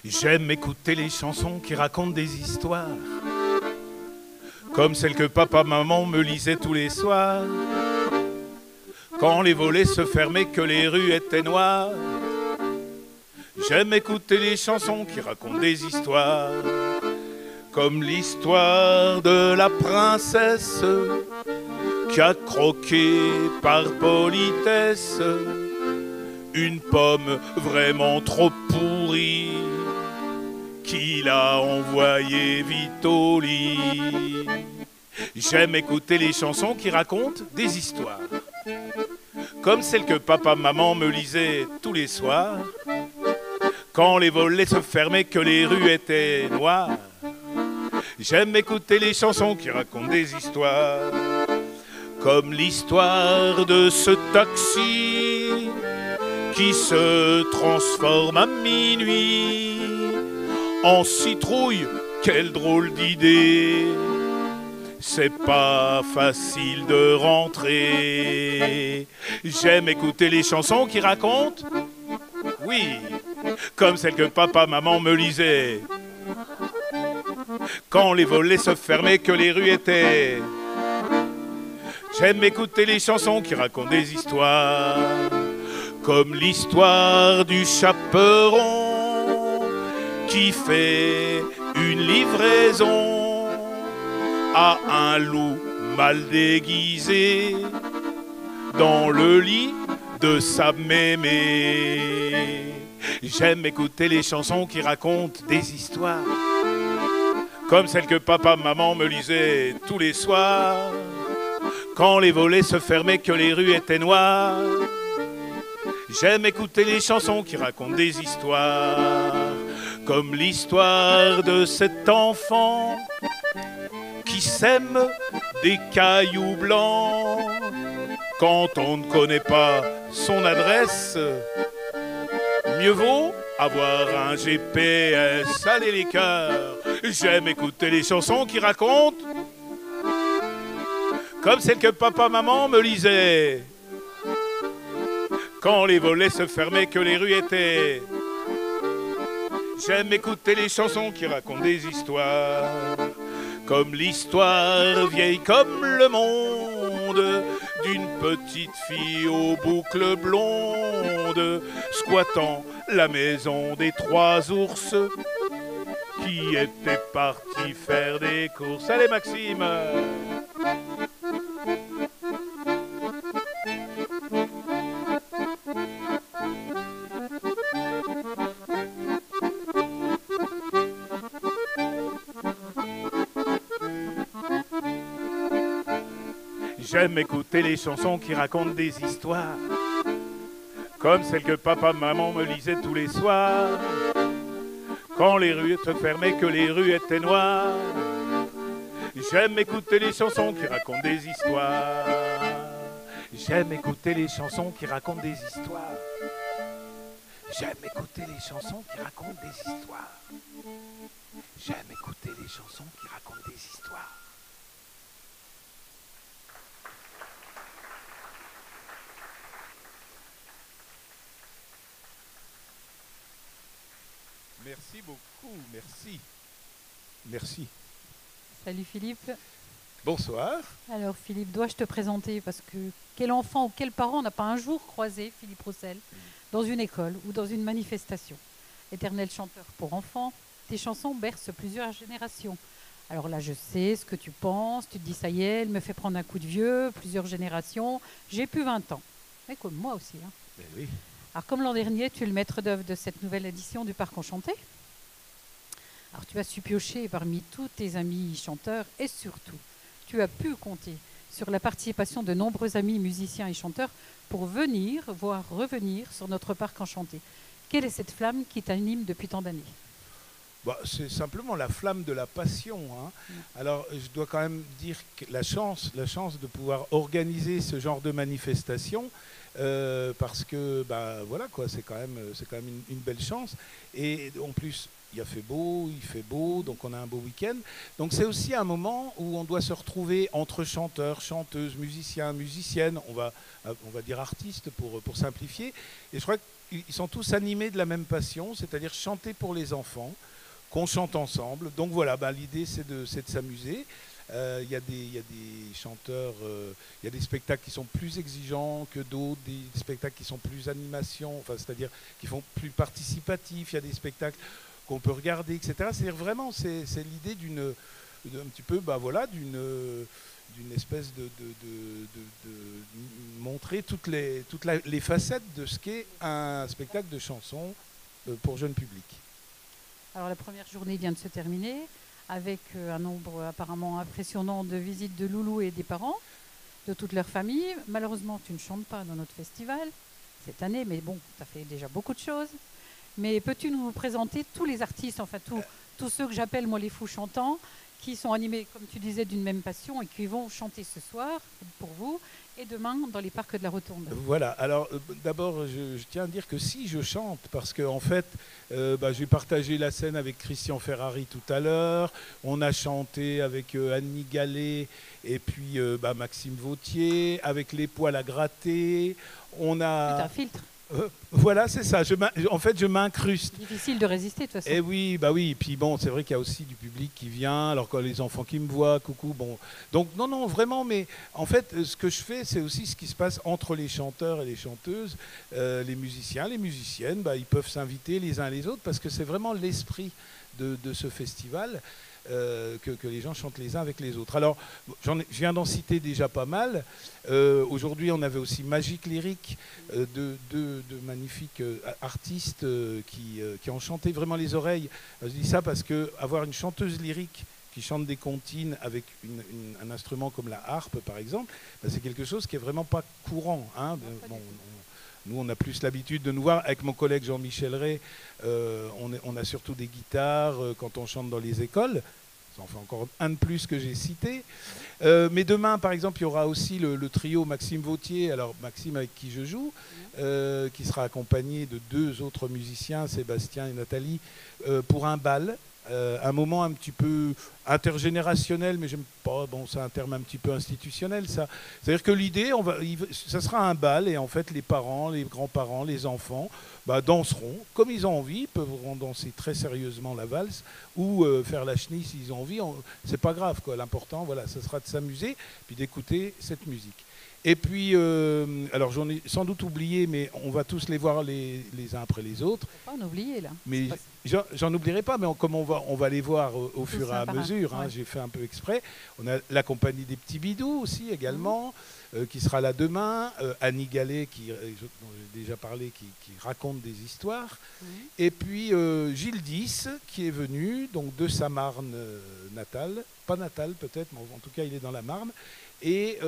J'aime écouter les chansons qui racontent des histoires, comme celles que papa, maman me lisaient tous les soirs. Quand les volets se fermaient, que les rues étaient noires. J'aime écouter les chansons qui racontent des histoires, comme l'histoire de la princesse qui a croqué par politesse une pomme vraiment trop pourrie, qu'il a envoyé vite au lit. J'aime écouter les chansons qui racontent des histoires, comme celles que papa, maman me lisaient tous les soirs. Quand les volets se fermaient, que les rues étaient noires. J'aime écouter les chansons qui racontent des histoires, comme l'histoire de ce taxi qui se transforme à minuit en citrouille. Quelle drôle d'idée! C'est pas facile de rentrer. J'aime écouter les chansons qui racontent, oui, comme celles que papa, maman me lisaient. Quand les volets se fermaient, que les rues étaient. J'aime écouter les chansons qui racontent des histoires, comme l'histoire du chaperon qui fait une livraison à un loup mal déguisé dans le lit de sa mémé. J'aime écouter les chansons qui racontent des histoires, comme celles que papa, maman me lisaient tous les soirs. Quand les volets se fermaient, que les rues étaient noires. J'aime écouter les chansons qui racontent des histoires, comme l'histoire de cet enfant qui sème des cailloux blancs. Quand on ne connaît pas son adresse, mieux vaut avoir un GPS. Allez les cœurs, j'aime écouter les chansons qui racontent, comme celles que papa, maman me lisaient. Quand les volets se fermaient, que les rues étaient. J'aime écouter les chansons qui racontent des histoires, comme l'histoire vieille comme le monde d'une petite fille aux boucles blondes squattant la maison des 3 ours qui étaient partis faire des courses. Allez Maxime! J'aime écouter les chansons qui racontent des histoires, comme celles que papa, maman me lisaient tous les soirs. Quand les rues se fermaient, que les rues étaient noires. J'aime écouter les chansons qui racontent des histoires. J'aime écouter les chansons qui racontent des histoires. J'aime écouter les chansons qui racontent des histoires. J'aime écouter les chansons qui racontent des histoires. Merci beaucoup, merci. Merci. Salut Philippe. Bonsoir. Alors Philippe, dois-je te présenter, parce que quel enfant ou quel parent n'a pas un jour croisé Philippe Roussel dans une école ou dans une manifestation? Éternel chanteur pour enfants, tes chansons bercent plusieurs générations. Alors là, je sais ce que tu penses, tu te dis ça y est, elle me fait prendre un coup de vieux, plusieurs générations, j'ai plus 20 ans. Mais comme moi aussi. Hein. Ben oui. Alors comme l'an dernier, tu es le maître d'œuvre de cette nouvelle édition du Parc Enchanté. Alors tu as su piocher parmi tous tes amis chanteurs et surtout, tu as pu compter sur la participation de nombreux amis musiciens et chanteurs pour venir, voire revenir sur notre Parc Enchanté. Quelle est cette flamme qui t'anime depuis tant d'années? Bah, c'est simplement la flamme de la passion, hein. Alors, je dois quand même dire que la chance de pouvoir organiser ce genre de manifestation, parce que, bah, voilà, quoi, c'est quand même une belle chance. Et en plus, il fait beau, donc on a un beau week-end. Donc c'est aussi un moment où on doit se retrouver entre chanteurs, chanteuses, musiciens, musiciennes, on va dire artistes pour simplifier. Et je crois qu'ils sont tous animés de la même passion, c'est-à-dire chanter pour les enfants, qu'on chante ensemble. Donc voilà, bah, l'idée c'est de s'amuser. Il y a des chanteurs, il y a des spectacles qui sont plus exigeants que d'autres, des spectacles qui sont plus animation, enfin, c'est-à-dire qui font plus participatifs. Il y a des spectacles qu'on peut regarder, etc. C'est-à-dire vraiment, c'est l'idée un petit peu, bah voilà, d'une espèce de montrer toutes les facettes de ce qu'est un spectacle de chansons pour jeune public. Alors la première journée vient de se terminer avec un nombre apparemment impressionnant de visites de loulous et des parents, de toute leur famille. Malheureusement, tu ne chantes pas dans notre festival cette année, mais bon, tu as fait déjà beaucoup de choses. Mais peux-tu nous présenter tous les artistes, enfin tous ceux que j'appelle moi les fous chantants, qui sont animés, comme tu disais, d'une même passion et qui vont chanter ce soir pour vous et demain dans les parcs de la Rotonde. Voilà, alors d'abord je tiens à dire que si je chante, parce qu'en fait j'ai partagé la scène avec Christian Ferrari tout à l'heure, on a chanté avec Annie Gallet et puis Maxime Vautier, avec Les Poils à gratter, on a... C'est un filtre. Voilà, c'est ça. En fait, je m'incruste. Difficile de résister, de toute façon. Et oui, bah oui. Et puis bon, c'est vrai qu'il y a aussi du public qui vient. Alors quand les enfants qui me voient, coucou, bon. Donc non, vraiment. Mais en fait, ce que je fais, c'est aussi ce qui se passe entre les chanteurs et les chanteuses, les musiciens, les musiciennes. Bah, ils peuvent s'inviter les uns les autres parce que c'est vraiment l'esprit de ce festival. Que les gens chantent les uns avec les autres. Alors, je viens d'en citer déjà pas mal. Aujourd'hui, on avait aussi Magique Lyrique, deux magnifiques artistes qui ont chanté vraiment les oreilles. Je dis ça parce qu'avoir une chanteuse lyrique qui chante des comptines avec un instrument comme la harpe, par exemple, bah, c'est quelque chose qui est vraiment pas courant, hein. Nous, on a plus l'habitude de nous voir. Avec mon collègue Jean-Michel Ray, on a surtout des guitares quand on chante dans les écoles. Ça en fait encore un de plus que j'ai cité. Mais demain, par exemple, il y aura aussi le trio Maxime Vautier, alors Maxime avec qui je joue, qui sera accompagné de deux autres musiciens, Sébastien et Nathalie, pour un bal. Un moment un petit peu intergénérationnel, mais j'aime pas, bon, c'est un terme un petit peu institutionnel, ça. C'est-à-dire que l'idée, ça sera un bal, et en fait, les parents, les grands-parents, les enfants, danseront comme ils ont envie, peuvent danser très sérieusement la valse, ou faire la chenille s'ils ont envie, c'est pas grave, quoi. L'important, voilà, ça sera de s'amuser, puis d'écouter cette musique. Et puis, alors j'en ai sans doute oublié, mais on va tous les voir les uns après les autres. Faut pas en oublier, là. Mais j'en oublierai pas, mais comme on va les voir au fur et à mesure, hein, ouais. J'ai fait un peu exprès. On a la compagnie des Petits Bidous aussi également, qui sera là demain. Annie Gallet, dont j'ai déjà parlé, qui raconte des histoires. Et puis Gilles Dix, qui est venu donc de sa Marne natale, pas natale peut-être, mais en tout cas il est dans la Marne. Et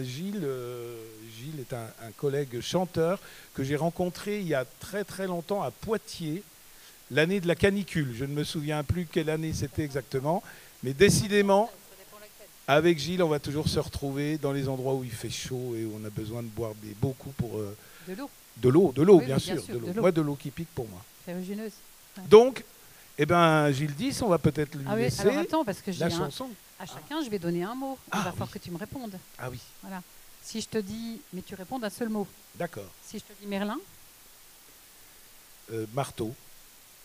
Gilles est un collègue chanteur que j'ai rencontré il y a très très longtemps à Poitiers, l'année de la canicule. Je ne me souviens plus quelle année c'était exactement, mais décidément, avec Gilles, on va toujours se retrouver dans les endroits où il fait chaud et où on a besoin de boire beaucoup pour... de l'eau. De l'eau, oui, bien sûr. De l'eau. Moi, de l'eau qui pique pour moi. Ferrugineuse. Ouais. Donc, Gilles Dix, on va peut-être lui laisser alors attends, parce que la chanson. À chacun, je vais donner un mot. Il va falloir que tu me répondes. Ah oui. Voilà. Si je te dis, mais tu réponds d'un seul mot. D'accord. Si je te dis Merlin. Marteau.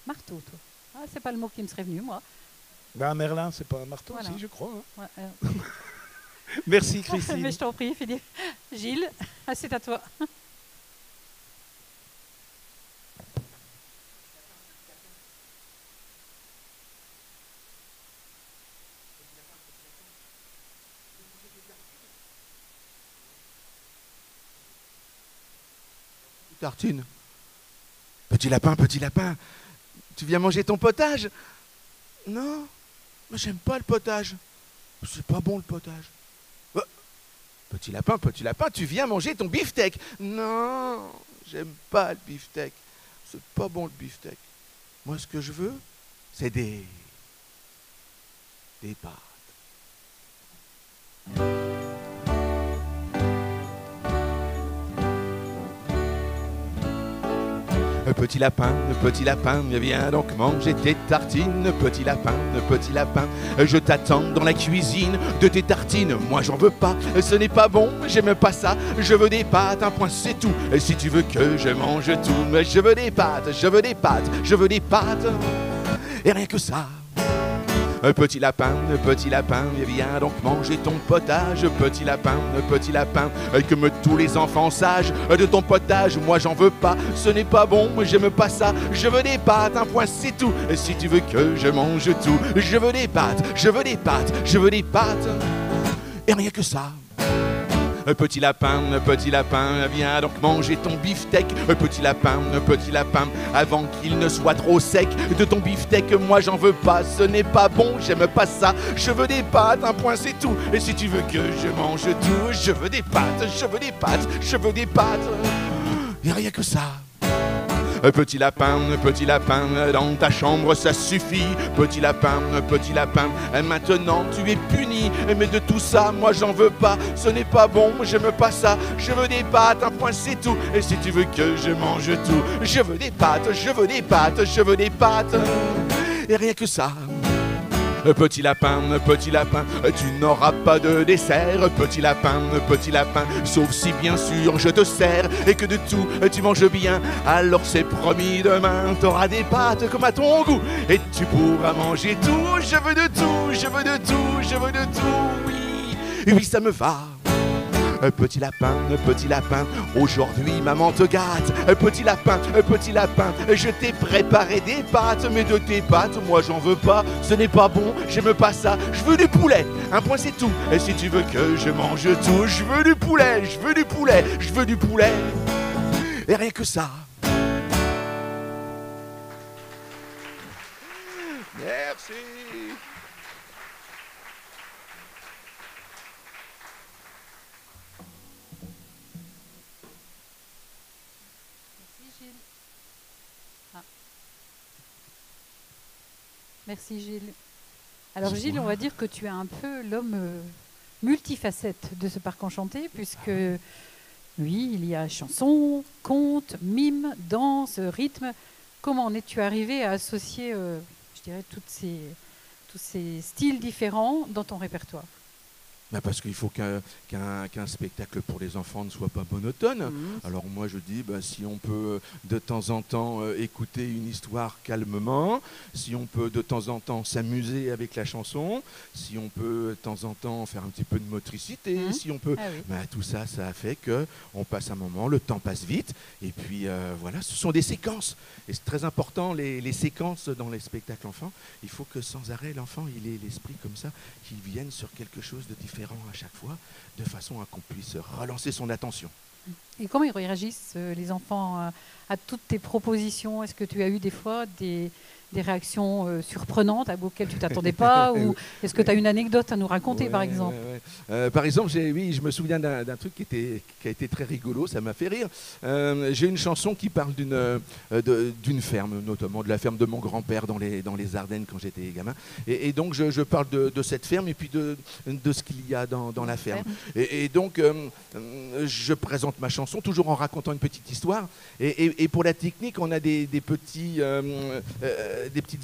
Marteau, toi. Ah, c'est pas le mot qui me serait venu, moi. Merlin, c'est pas un marteau, voilà. Si, je crois. Hein. Ouais, Merci, Christine. Mais je t'en prie, Philippe. Gilles, c'est à toi. Tartine. Petit lapin, tu viens manger ton potage? Non, moi j'aime pas le potage. C'est pas bon le potage. Petit lapin, tu viens manger ton beefsteak? Non, j'aime pas le beefsteak. C'est pas bon le beefsteak. Moi ce que je veux, c'est des pâtes. Petit lapin, viens donc manger tes tartines. Petit lapin, je t'attends dans la cuisine de tes tartines. Moi j'en veux pas, ce n'est pas bon, j'aime pas ça. Je veux des pâtes, un point c'est tout. Et si tu veux que je mange tout, mais je veux des pâtes, je veux des pâtes, je veux des pâtes. Et rien que ça. Petit lapin, viens donc manger ton potage. Petit lapin, comme tous les enfants sages de ton potage. Moi j'en veux pas, ce n'est pas bon, j'aime pas ça. Je veux des pâtes, un point c'est tout. Et si tu veux que je mange tout, je veux des pâtes, je veux des pâtes, je veux des pâtes. Et rien que ça. Petit lapin, viens donc manger ton beefsteak. Petit lapin, avant qu'il ne soit trop sec. De ton beefsteak, moi j'en veux pas, ce n'est pas bon, j'aime pas ça. Je veux des pâtes, un point c'est tout. Et si tu veux que je mange tout, je veux des pâtes, je veux des pâtes, je veux des pâtes. Et rien que ça. Petit lapin, dans ta chambre ça suffit. Petit lapin, maintenant tu es puni. Mais de tout ça, moi j'en veux pas, ce n'est pas bon, j'aime pas ça. Je veux des pâtes, un point c'est tout. Et si tu veux que je mange tout, je veux des pâtes, je veux des pâtes, je veux des pâtes. Et rien que ça. Petit lapin, tu n'auras pas de dessert. Petit lapin, sauf si bien sûr je te sers et que de tout tu manges bien. Alors c'est promis, demain t'auras des pâtes comme à ton goût et tu pourras manger tout. Je veux de tout, je veux de tout, je veux de tout, oui, oui ça me va. Petit lapin, aujourd'hui maman te gâte. Petit lapin, je t'ai préparé des pâtes. Mais de tes pâtes, moi j'en veux pas, ce n'est pas bon, j'aime pas ça. Je veux du poulet, un point c'est tout. Et si tu veux que je mange tout, je veux du poulet, je veux du poulet, je veux du poulet. Et rien que ça. Merci. Merci Gilles. Alors Gilles, on va dire que tu es un peu l'homme multifacette de ce parc enchanté, puisque oui, il y a chanson, conte, mime, danse, rythme. Comment en es-tu arrivé à associer, je dirais, tous ces styles différents dans ton répertoire ? Parce qu'il faut qu'un spectacle pour les enfants ne soit pas monotone. Alors moi je dis, si on peut de temps en temps écouter une histoire calmement, si on peut de temps en temps s'amuser avec la chanson, si on peut de temps en temps faire un petit peu de motricité, si on peut... tout ça, ça a fait qu'on passe un moment, le temps passe vite, et puis voilà, ce sont des séquences. Et c'est très important, les séquences dans les spectacles enfants. Il faut que sans arrêt, l'enfant, il ait l'esprit comme ça, qu'il vienne sur quelque chose de différent à chaque fois, de façon à qu'on puisse relancer son attention. Et comment ils réagissent, les enfants, à toutes tes propositions ? Est-ce que tu as eu des fois des réactions surprenantes auxquelles tu ne t'attendais pas ou est-ce que tu as une anecdote à nous raconter, par exemple ? Par exemple, je me souviens d'un truc qui a été très rigolo, ça m'a fait rire. J'ai une chanson qui parle d'une ferme, notamment de la ferme de mon grand-père dans les Ardennes quand j'étais gamin. Et donc, je parle de cette ferme et puis de ce qu'il y a dans la ferme. Et donc, je présente ma chanson, toujours en racontant une petite histoire. Et pour la technique, on a des petites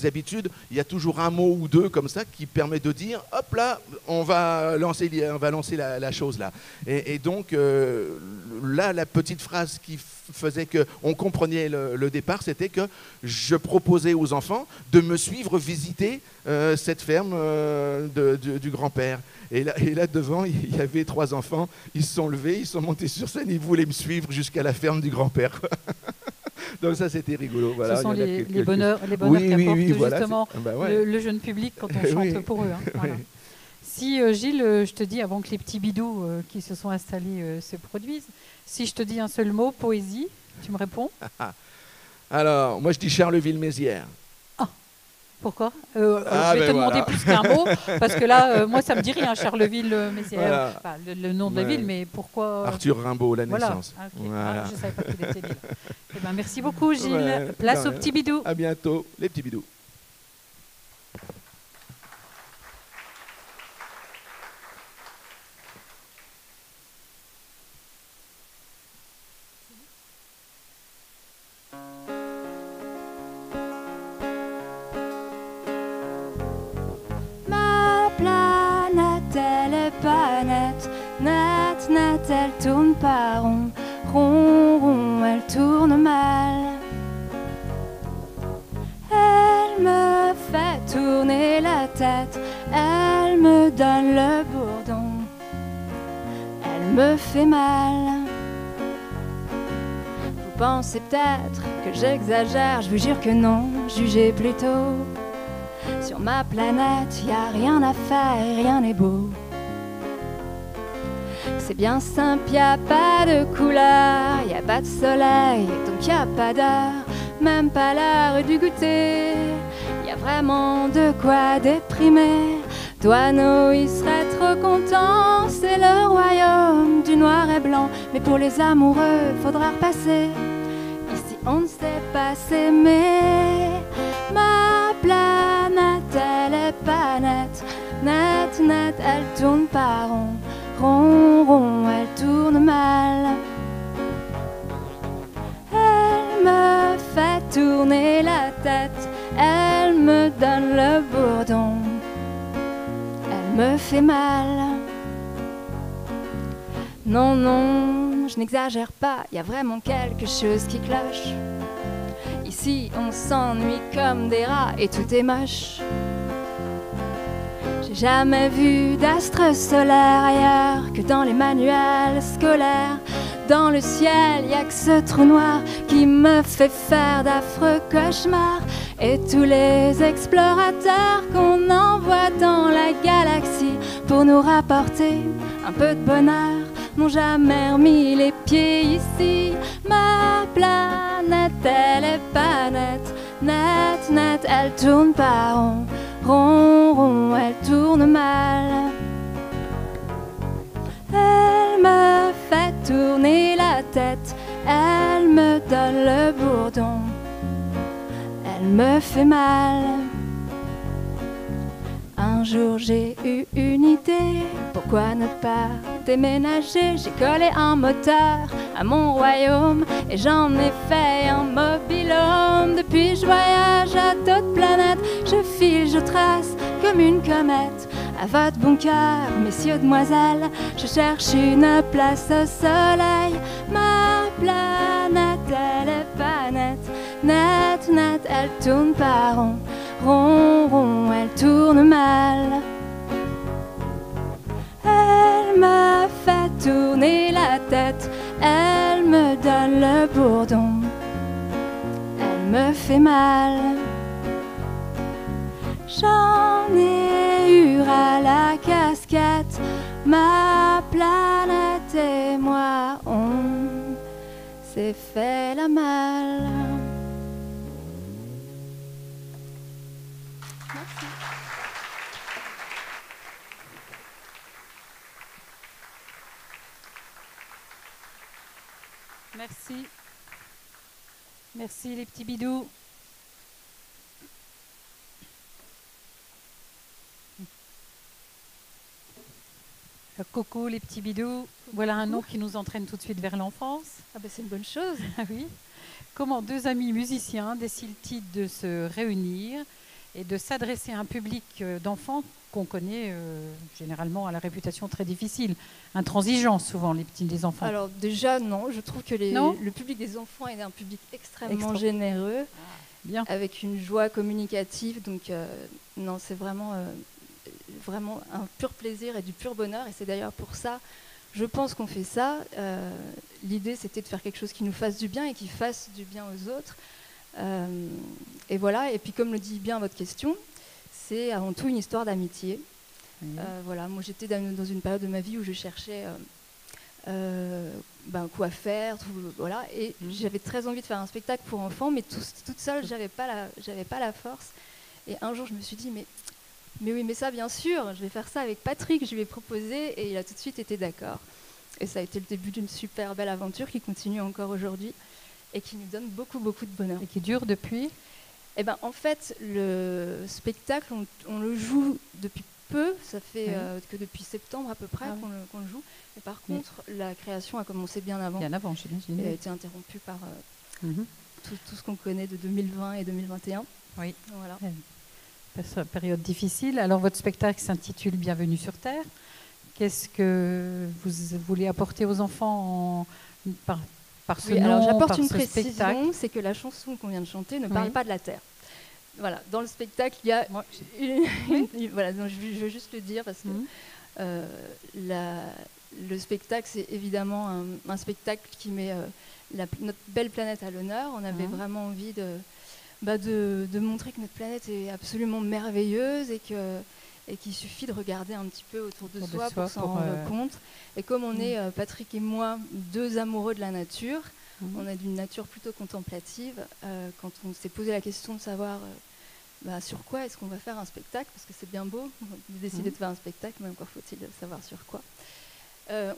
habitudes. Il y a toujours un mot ou deux comme ça qui permet de dire, hop là, on va lancer la chose là. Et donc, là, la petite phrase qui faisait qu'on comprenait le départ, c'était que je proposais aux enfants de me suivre visiter cette ferme du grand-père. Et là, devant, il y avait 3 enfants. Ils se sont levés, ils sont montés sur scène, ils voulaient me suivre jusqu'à la ferme du grand-père. Donc ça, c'était rigolo. Voilà, ce sont les bonheurs qu'apporte justement le jeune public quand on chante pour eux. Voilà. Si, Gilles, je te dis, avant que les petits bidous qui se sont installés se produisent, si je te dis un seul mot, poésie, tu me réponds ? Alors, moi je dis Charleville-Mézières. Pourquoi je vais te demander plus qu'un mot, parce que là, moi, ça me dit rien, Charleville-Mézières. Enfin, le nom de la ville, mais pourquoi Arthur Rimbaud, la naissance. Voilà. Je ne savais pas qu'il était libre. Merci beaucoup, Gilles. Place aux petits bidous. À bientôt, les petits bidous. pas rond, rond, rond, elle tourne mal. Elle me fait tourner la tête, elle me donne le bourdon, elle me fait mal. Vous pensez peut-être que j'exagère, je vous jure que non, jugez plutôt. Sur ma planète, y a rien à faire, rien n'est beau. C'est bien simple, y a pas de couleur, y a pas de soleil, donc y a pas d'heure, même pas l'heure du goûter. Y a vraiment de quoi déprimer. Douaneau, il serait trop content, c'est le royaume du noir et blanc. Mais pour les amoureux, faudra repasser. Ici, on ne sait pas s'aimer. Ma planète, elle est pas nette, nette, nette, elle tourne pas rond. Rond, rond, elle tourne mal. Elle me fait tourner la tête, elle me donne le bourdon, elle me fait mal. Non, non, je n'exagère pas, y a vraiment quelque chose qui cloche. Ici, on s'ennuie comme des rats et tout est moche. J'ai jamais vu d'astre solaire ailleurs que dans les manuels scolaires. Dans le ciel, y a que ce trou noir qui me fait faire d'affreux cauchemars. Et tous les explorateurs qu'on envoie dans la galaxie pour nous rapporter un peu de bonheur n'ont jamais remis les pieds ici. Ma planète, elle est pas nette, nette, nette, elle tourne pas rond. Rond, rond, elle tourne mal. Elle me fait tourner la tête, elle me donne le bourdon, elle me fait mal. Un jour j'ai eu une idée, pourquoi ne pas déménager? J'ai collé un moteur à mon royaume et j'en ai fait un mobil-home. Depuis je voyage à d'autres planètes, je file, je trace comme une comète. À votre bon cœur, messieurs, demoiselles, je cherche une place au soleil. Ma planète, elle est pas nette, nette, nette, elle tourne pas rond. Rond, rond, elle tourne mal. Elle me fait tourner la tête, elle me donne le bourdon, elle me fait mal. J'en ai eu à la casquette, ma planète et moi, on s'est fait la malle. Merci. Merci les petits bidous. Coucou les petits bidous. Voilà un nom qui nous entraîne tout de suite vers l'enfance. Ah ben c'est une bonne chose. Ah oui. Comment deux amis musiciens décident-ils de se réunir et de s'adresser à un public d'enfants qu'on connaît généralement à la réputation très difficile, intransigeant souvent les enfants? Alors déjà non, je trouve que le public des enfants est un public extrêmement généreux, bien, avec une joie communicative. Donc non, c'est vraiment un pur plaisir et du pur bonheur. Et c'est d'ailleurs pour ça, je pense qu'on fait ça. L'idée, c'était de faire quelque chose qui nous fasse du bien et qui fasse du bien aux autres. Et voilà. Et puis comme le dit bien votre question, c'est avant tout une histoire d'amitié. Oui. Voilà, moi j'étais dans une période de ma vie où je cherchais quoi faire, voilà, et j'avais très envie de faire un spectacle pour enfants, mais toute seule, j'avais pas la force. Et un jour, je me suis dit, mais oui, mais ça, bien sûr, je vais faire ça avec Patrick. Je lui ai proposé et il a tout de suite été d'accord. Et ça a été le début d'une super belle aventure qui continue encore aujourd'hui et qui nous donne beaucoup, beaucoup de bonheur. Et qui dure depuis ? Eh ben, en fait, le spectacle, on le joue depuis peu. Ça fait que depuis septembre à peu près qu'on le joue. Mais par contre, la création a commencé bien avant. Bien avant, j'imagine. Elle a été interrompue par tout ce qu'on connaît de 2020 et 2021. Oui. Voilà. Période difficile. Alors, votre spectacle s'intitule Bienvenue sur Terre. Qu'est-ce que vous voulez apporter aux enfants par ce Oui, nom, alors j'apporte par une ce spectacle? précision, c'est que la chanson qu'on vient de chanter ne parle Oui. pas de la Terre. Voilà, dans le spectacle, il y a Moi, voilà, donc je veux juste le dire parce que le spectacle, c'est évidemment un spectacle qui met notre belle planète à l'honneur. On avait vraiment envie de montrer que notre planète est absolument merveilleuse et qu'il suffit de regarder un petit peu autour de soi pour s'en rendre compte. Et comme on est, Patrick et moi, deux amoureux de la nature, on est d'une nature plutôt contemplative, quand on s'est posé la question de savoir sur quoi est-ce qu'on va faire un spectacle, parce que c'est bien beau de décider de faire un spectacle, mais encore faut-il savoir sur quoi.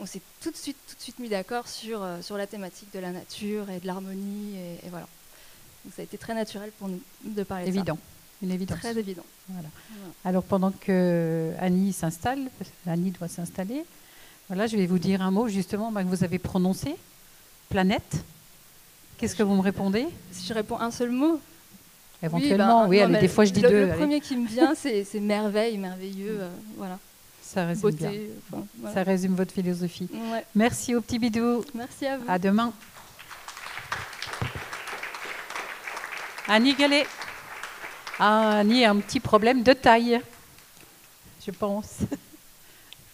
On s'est tout de suite mis d'accord sur la thématique de la nature et de l'harmonie, et voilà. Donc ça a été très naturel pour nous de parler de ça. Une évidence. Très évident. Voilà. Alors pendant que Annie s'installe, Annie doit s'installer, voilà, je vais vous dire un mot justement que vous avez prononcé, planète. Qu'est-ce que vous me répondez? Si je réponds un seul mot? Éventuellement, oui, allez, des fois je dis deux. Le premier qui me vient, c'est merveille, merveilleux, voilà. Ça résume beauté, bien. Voilà. Ça résume votre philosophie. Ouais. Merci au petit bidou. Merci à vous. À demain. Annie Gallet. Annie a un petit problème de taille, je pense.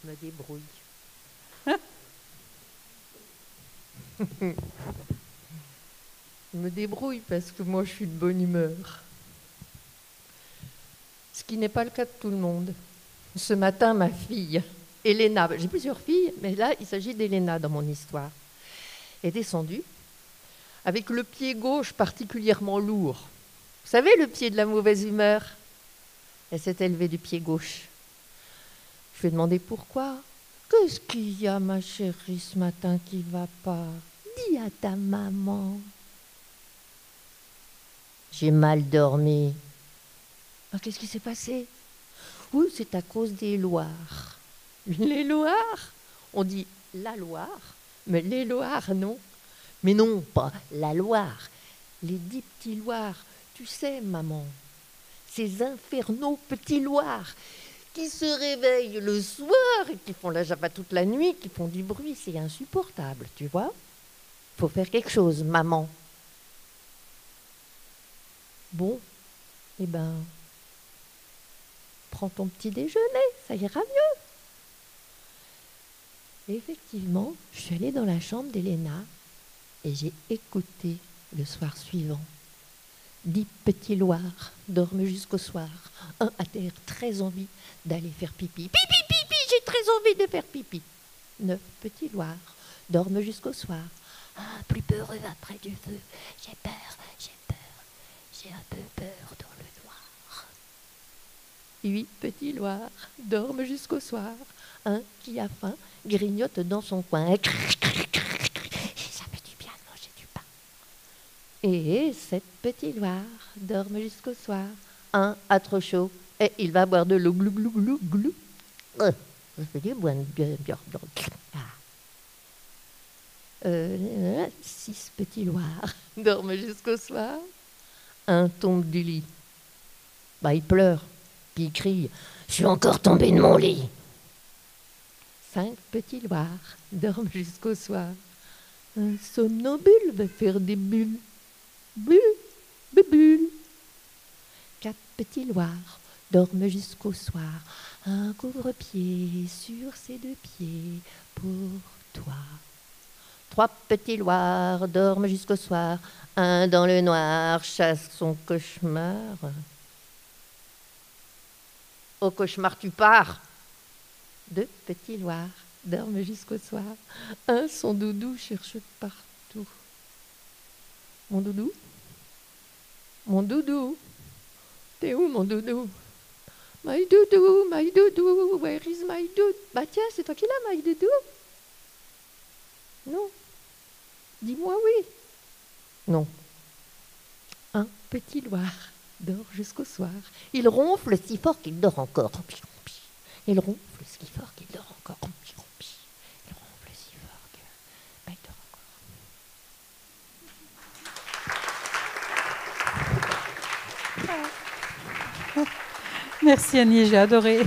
Je me débrouille. Je me débrouille parce que moi je suis de bonne humeur. Ce qui n'est pas le cas de tout le monde. Ce matin, ma fille, Elena, j'ai plusieurs filles, mais là il s'agit d'Elena dans mon histoire, est descendue avec le pied gauche particulièrement lourd. Vous savez, le pied de la mauvaise humeur. Elle s'est élevée du pied gauche. Je lui ai demandé pourquoi. Qu'est-ce qu'il y a, ma chérie, ce matin qui ne va pas? Dis à ta maman. J'ai mal dormi. Ah, qu'est-ce qui s'est passé? Oui, c'est à cause des Loirs. Les Loirs? On dit la Loire, mais les Loirs, non. Mais non, pas la Loire. Les 10 petits Loirs. Tu sais, maman, ces infernaux petits Loirs qui se réveillent le soir et qui font la java toute la nuit, qui font du bruit, c'est insupportable, tu vois. Faut faire quelque chose, maman. Bon, eh ben, prends ton petit déjeuner, ça ira mieux. Et effectivement, je suis allée dans la chambre d'Elena et j'ai écouté le soir suivant. 10 petits Loirs dorment jusqu'au soir. Un a très envie d'aller faire pipi. Pipi, pipi, j'ai très envie de faire pipi. 9 petits Loirs dorment jusqu'au soir. Ah, plus peureux après du feu. J'ai peur, j'ai un peu peur dans le noir. 8 petits Loirs dorment jusqu'au soir. Un qui a faim grignote dans son coin. Ça fait du bien de manger du pain. Et 7 petits Loirs dorment jusqu'au soir. Un a trop chaud et il va boire de l'eau. Glou, glou, glou, glou. Ça fait du bien. 6 petits Loirs dorment jusqu'au soir. Un tombe du lit. Bah, il pleure, puis il crie « Je suis encore tombé de mon lit !» 5 petits Loirs dorment jusqu'au soir. Un somnambule va faire des bulles. Bulles, bulles. 4 petits Loirs dorment jusqu'au soir. Un couvre-pied sur ses 2 pieds pour toi. 3 petits Loirs dorment jusqu'au soir. Un dans le noir chasse son cauchemar. Au cauchemar tu pars. 2 petits Loirs dorment jusqu'au soir. Un son doudou cherche partout. Mon doudou? Mon doudou? T'es où mon doudou? My doudou, where is my doudou? Bah tiens, c'est toi qui l'as, my doudou? Non. Dis-moi oui. Non. Un petit Loir dort jusqu'au soir. Il ronfle si fort qu'il dort encore. Il ronfle si fort qu'il dort encore. Il ronfle si fort qu'il dort encore. Merci Annie, j'ai adoré.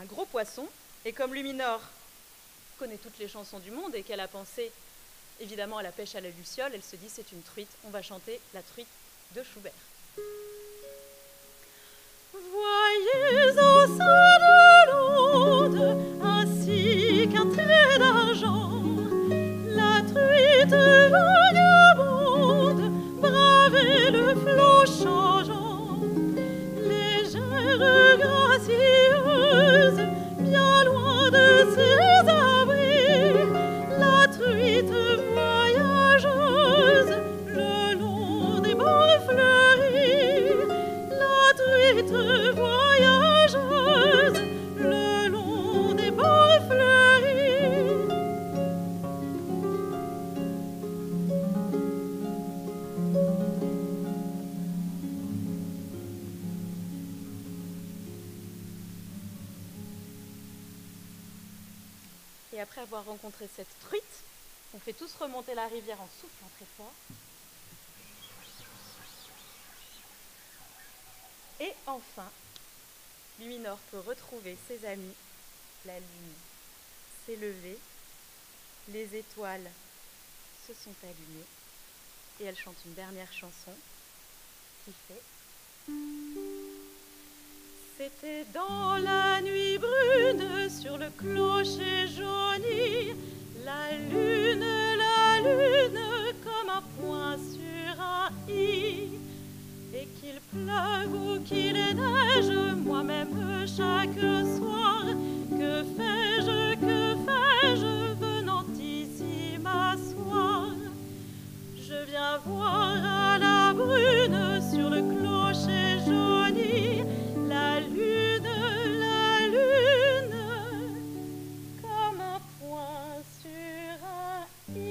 un gros poisson. Et comme Luminor connaît toutes les chansons du monde et qu'elle a pensé évidemment à la pêche à la luciole, elle se dit c'est une truite, on va chanter la truite de Schubert. Voyez au sein de l'onde, ainsi qu'un trait d'argent, la truite vagabonde, braver le flot changeant, légère, gracieuse, bien loin de ses abris, la truite voyageuse, le long des bords fleuris, la truite voyageuse, le long des bords fleuris. Et après avoir rencontré cette truite, on fait tous remonter la rivière en soufflant très fort. Et enfin, Luminor peut retrouver ses amis. La lune s'est levée, les étoiles se sont allumées et elle chante une dernière chanson qui fait... C'était dans la nuit brune, sur le clocher jauni, la lune, comme un point sur un i. Et qu'il pleuve ou qu'il neige, moi-même chaque soir, que fais-je venant ici m'asseoir? Je viens voir à la brune, sur le clocher jauni, la lune, comme un point sur un i.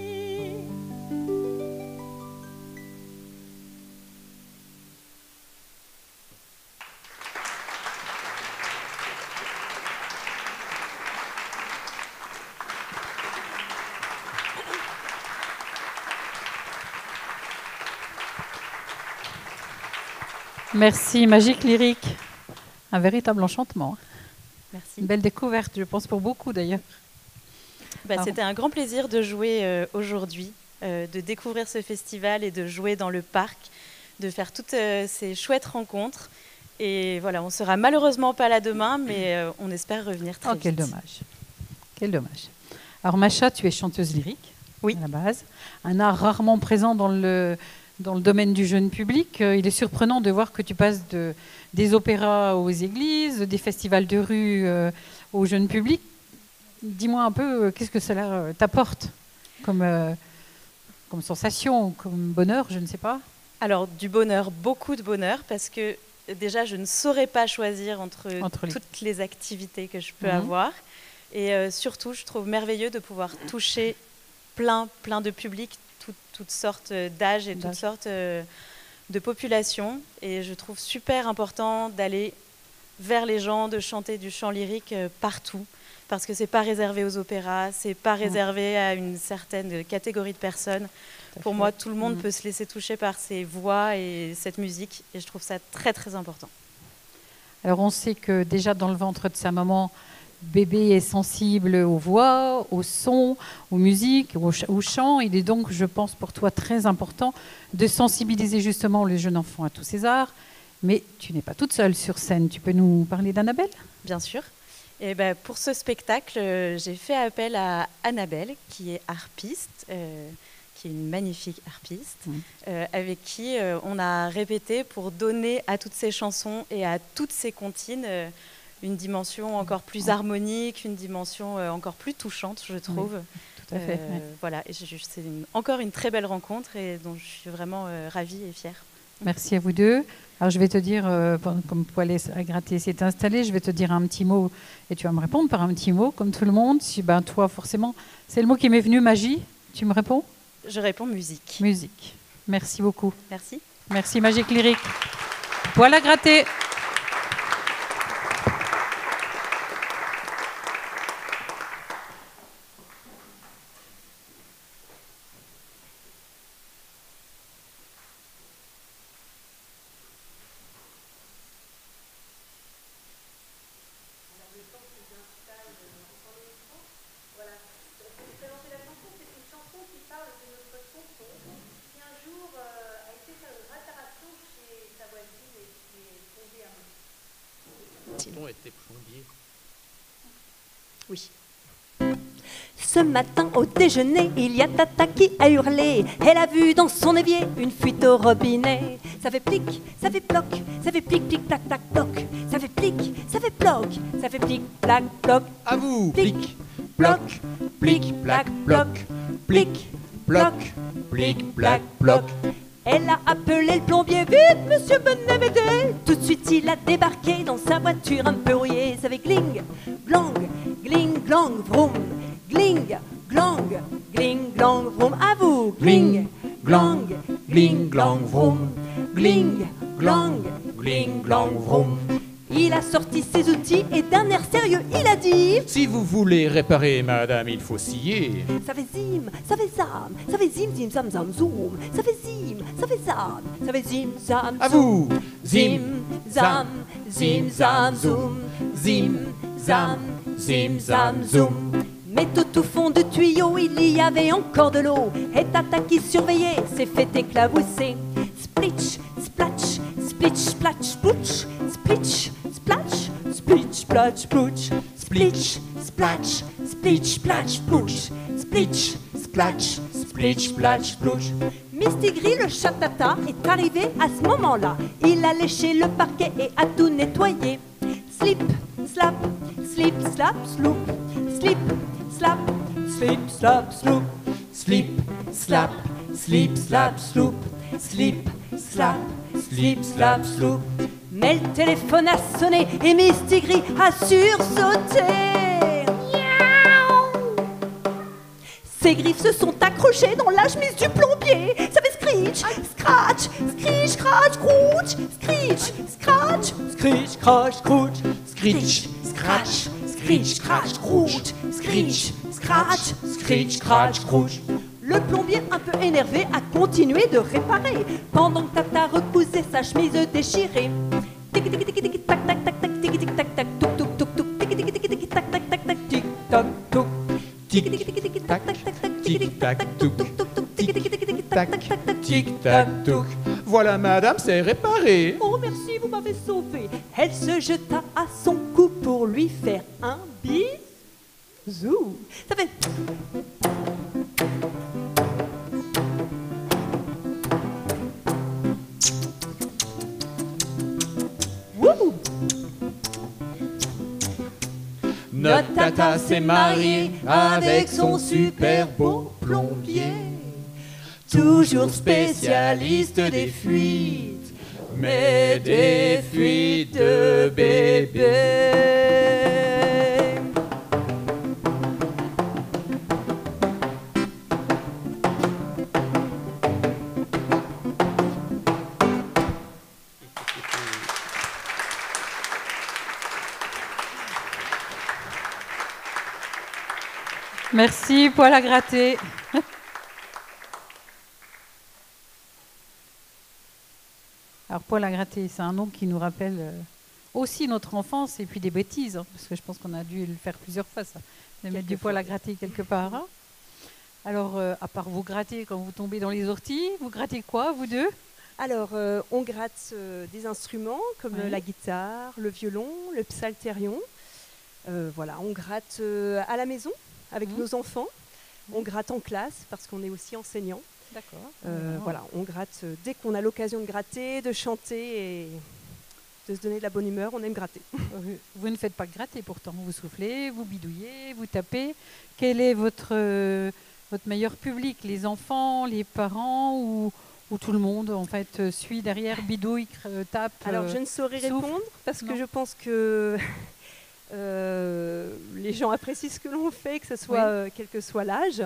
Merci, Magique Lyrique. Un véritable enchantement. Merci. Une belle découverte, je pense, pour beaucoup d'ailleurs. C'était un grand plaisir de jouer aujourd'hui, de découvrir ce festival et de jouer dans le parc, de faire toutes ces chouettes rencontres. Et voilà, on sera malheureusement pas là demain, mais on espère revenir très vite. Quel dommage. Quel dommage. Alors Macha, tu es chanteuse lyrique, oui, à la base. Un art rarement présent dans le domaine du jeune public. Il est surprenant de voir que tu passes des opéras aux églises, des festivals de rue au jeune public. Dis-moi un peu, qu'est-ce que cela t'apporte comme sensation, comme bonheur, je ne sais pas. Alors, du bonheur, beaucoup de bonheur, parce que déjà, je ne saurais pas choisir entre toutes les activités que je peux avoir. Et surtout, je trouve merveilleux de pouvoir toucher plein de publics, toutes sortes d'âges et toutes sortes de populations. Et je trouve super important d'aller vers les gens, de chanter du chant lyrique partout. Parce que ce n'est pas réservé aux opéras, ce n'est pas réservé à une certaine catégorie de personnes. Pour moi, tout le monde peut se laisser toucher par ces voix et cette musique. Et je trouve ça très, très important. Alors, on sait que déjà dans le ventre de sa maman, bébé est sensible aux voix, aux sons, aux musiques, au chant. Il est donc, je pense, pour toi très important de sensibiliser justement le jeune enfant à tous ces arts. Mais tu n'es pas toute seule sur scène. Tu peux nous parler d'Annabelle ? Bien sûr. Et pour ce spectacle, j'ai fait appel à Annabelle, qui est harpiste, qui est une magnifique harpiste, avec qui on a répété pour donner à toutes ces chansons et à toutes ces comptines une dimension encore plus harmonique, une dimension encore plus touchante, je trouve. Oui, tout à fait. Voilà, et c'est encore une très belle rencontre et dont je suis vraiment ravie et fière. Merci à vous deux. Alors je vais te dire, comme Poilet à gratter s'est installé, je vais te dire un petit mot et tu vas me répondre par un petit mot, comme tout le monde. Si, toi, forcément, c'est le mot qui m'est venu, magie. Tu me réponds ? Je réponds musique. Musique. Merci beaucoup. Merci. Merci, Magique Lyrique. Poil à gratter. facile. tonton était plombier. Oui. Ce matin au déjeuner, il y a Tata qui a hurlé. Elle a vu dans son évier une fuite au robinet. Ça fait plic, ça fait ploc, ça fait plic, plic, plac, plac, ploc. Ça fait plic, ça fait ploc, ça fait plic, plac, ploc. À vous. Plic, ploc, plic, plac, ploc. Plic, ploc, plic, plac, ploc. Elle a appelé le plombier, vite, monsieur Benevédé. Tout de suite, il a débarqué dans sa voiture un peu rouillée. Ça fait gling, glang, gling, glang, vroom. Gling, glang, gling, glang, vroom. À vous, gling, glang, gling, glang, vroom. Gling, glang, gling, glang, vroom. Il a sorti ses outils et d'un air sérieux, il a dit: Si vous voulez réparer, madame, il faut scier. ça fait zim, ça fait zam, ça fait zim, zim, zam, zam, zoom. Ça fait zim, ça fait zam, ça fait zim, zam, À zoom. vous. Zim, zam, zim, zam, zoom. Zim, zam, zim, zam, zoom. Mais tout au fond du tuyau, il y avait encore de l'eau. Et Tata qui surveillait s'est fait éclabousser. Splitch, splatch, splitch, splatch, splutch. Splitch, splatch, splitch, splatch, splutch. Splitch, splatch, splitch, splatch, splutch. Splitch, splatch, splitch, splatch, splutch. Mistigri, le chat Tata, est arrivé à ce moment-là. Il a léché le parquet et a tout nettoyé. Slip, slap, slip, slap, sloop. Slip, slap, slip, slap, sloop. Slip, slap, slip, slap, sloop. Slip, slap, slip, slap, sloop. Mais le téléphone a sonné et Mistigri a sursauté. Ses griffes se sont accrochées dans la chemise du plombier. Ça fait screech, scratch, screech, scratch, scrooch. Screech, scratch, screech, scratch, scrooch. Screech, scratch, screech, scratch, scrooch. Screech, scratch, screech, scratch, scrooch. Le plombier, un peu énervé, a continué de réparer pendant que Tata recousait sa chemise déchirée. Tic tic tic tic tac tac tac tac tic tic tac tac tuk tuk tuk tuk tic tic tic tic tac tac tac tac tic tac tuk tic tic tic tic tac tac tac tac tic tac tuk tuk tuk tuk tic tic tic tic tac tac tac tac tic tac tuk. Voilà, madame, c'est réparé. Oh merci, vous m'avez sauvé. Elle se jeta à son cou pour lui faire un bisou. Ça fait wouh. Notre tata s'est mariée avec son super beau plombier. Toujours spécialiste des fuites, mais des fuites de bébé. Merci, poil à gratter. Alors, poil à gratter, c'est un nom qui nous rappelle aussi notre enfance et puis des bêtises, hein, parce que je pense qu'on a dû le faire plusieurs fois, ça, de mettre du poil à gratter quelque part. Hein. Alors, à part vous gratter quand vous tombez dans les orties, vous grattez quoi, vous deux? Alors, on gratte des instruments comme Oui. la guitare, le violon, le psalterion. Voilà, on gratte à la maison avec nos enfants. On gratte en classe parce qu'on est aussi enseignant. D'accord. Voilà, on gratte dès qu'on a l'occasion de gratter, de chanter et de se donner de la bonne humeur. On aime gratter. Vous ne faites pas gratter pourtant, vous soufflez, vous bidouillez, vous tapez. Quel est votre meilleur public? Les enfants, les parents ou tout le monde en fait suit derrière, bidouille, tape? Alors, je ne saurais souffle? répondre parce que Non. je pense que les gens apprécient ce que l'on fait, que ce soit quel que soit l'âge.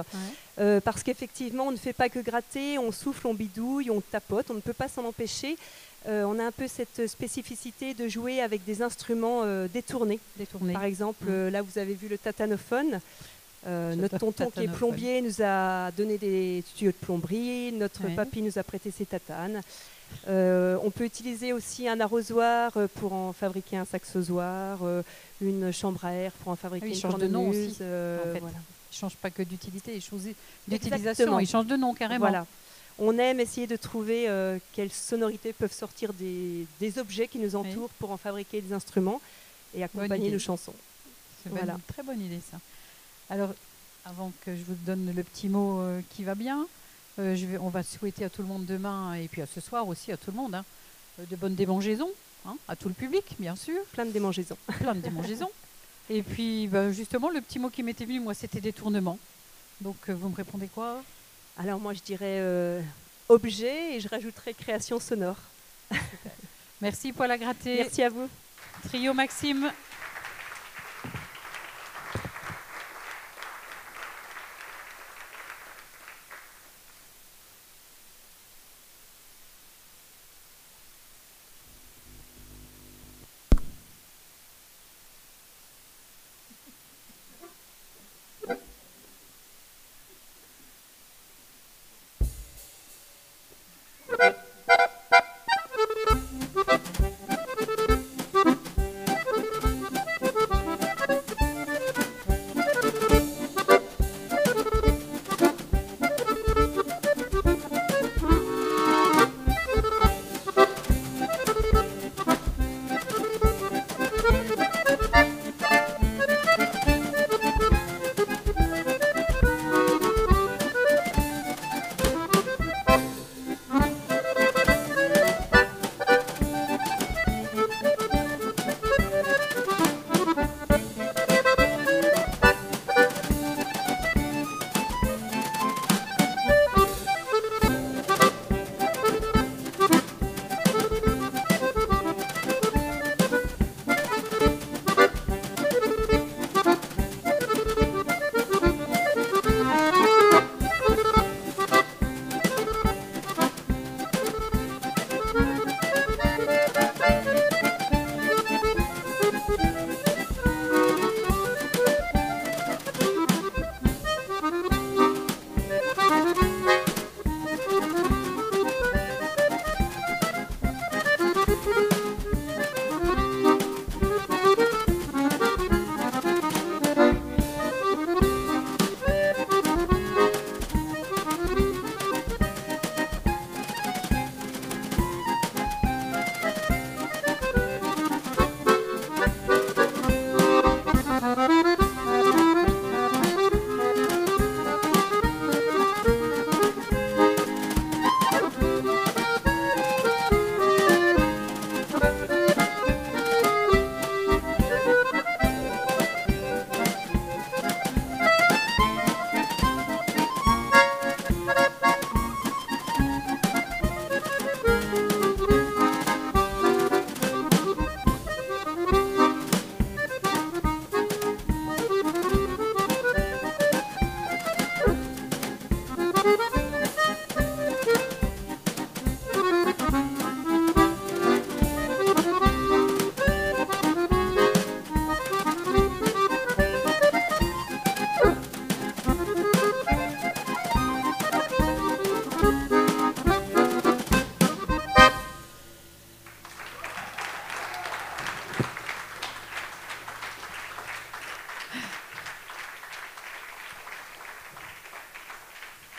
Ouais. Parce qu'effectivement, on ne fait pas que gratter, on souffle, on bidouille, on tapote, on ne peut pas s'en empêcher. On a un peu cette spécificité de jouer avec des instruments détournés. Détourné. Par exemple, là vous avez vu le tatanophone. Notre tonton qui est tatanophone. plombier nous a donné des tuyaux de plomberie, notre Oui. papy nous a prêté ses tatanes. On peut utiliser aussi un arrosoir pour en fabriquer un saxozoir, une chambre à air pour en fabriquer Oui, il une change de nom cornemuse, aussi, en fait. voilà. Il ne change pas que d'utilité, il change Exactement. d'utilisation, il change de nom carrément. Voilà. On aime essayer de trouver quelles sonorités peuvent sortir des objets qui nous entourent pour en fabriquer des instruments. et accompagner idée. nos chansons. C'est Voilà. une très bonne idée, ça. Alors, avant que je vous donne le petit mot qui va bien, on va souhaiter à tout le monde demain, et puis à ce soir aussi à tout le monde, hein, de bonnes démangeaisons, hein, à tout le public, bien sûr. Plein de démangeaisons. Plein de démangeaisons. Et puis, justement, le petit mot qui m'était venu, moi, c'était détournement. Donc, vous me répondez quoi? Alors moi, je dirais objet et je rajouterais création sonore. Merci, poil à gratter. Merci à vous. Trio Maxime.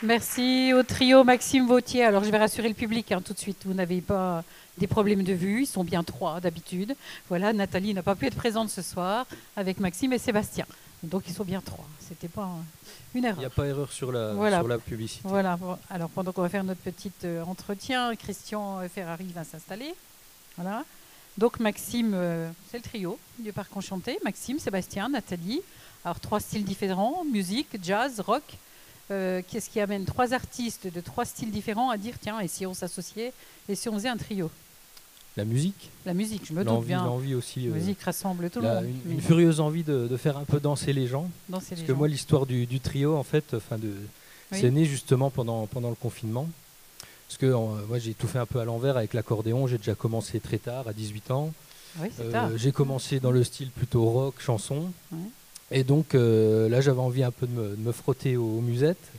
Merci au trio Maxime Vautier. Alors je vais rassurer le public tout de suite. Vous n'avez pas des problèmes de vue. Ils sont bien 3 d'habitude. Voilà, Nathalie n'a pas pu être présente ce soir avec Maxime et Sébastien. Donc ils sont bien 3. C'était pas une erreur. Il n'y a pas erreur sur la, voilà. sur la publicité. Voilà. Alors pendant qu'on va faire notre petit entretien, Christian Ferrari va s'installer. Voilà. Donc Maxime, c'est le trio du Parc Enchanté. Maxime, Sébastien, Nathalie. Alors 3 styles différents, musique, jazz, rock. Qu'est-ce qui amène 3 artistes de 3 styles différents à dire tiens, et si on s'associait, et si on faisait un trio? La musique. La musique, je me doute bien. L'envie aussi. La musique rassemble tout le monde. Une furieuse envie de faire un peu danser les gens. Parce que moi, l'histoire du trio, en fait, c'est né justement pendant le confinement. Parce que moi, j'ai tout fait un peu à l'envers avec l'accordéon. J'ai déjà commencé très tard, à 18 ans. Oui, c'est tard. J'ai commencé dans le style plutôt rock, chanson. Ouais. Et donc là, j'avais envie un peu de me frotter aux musettes,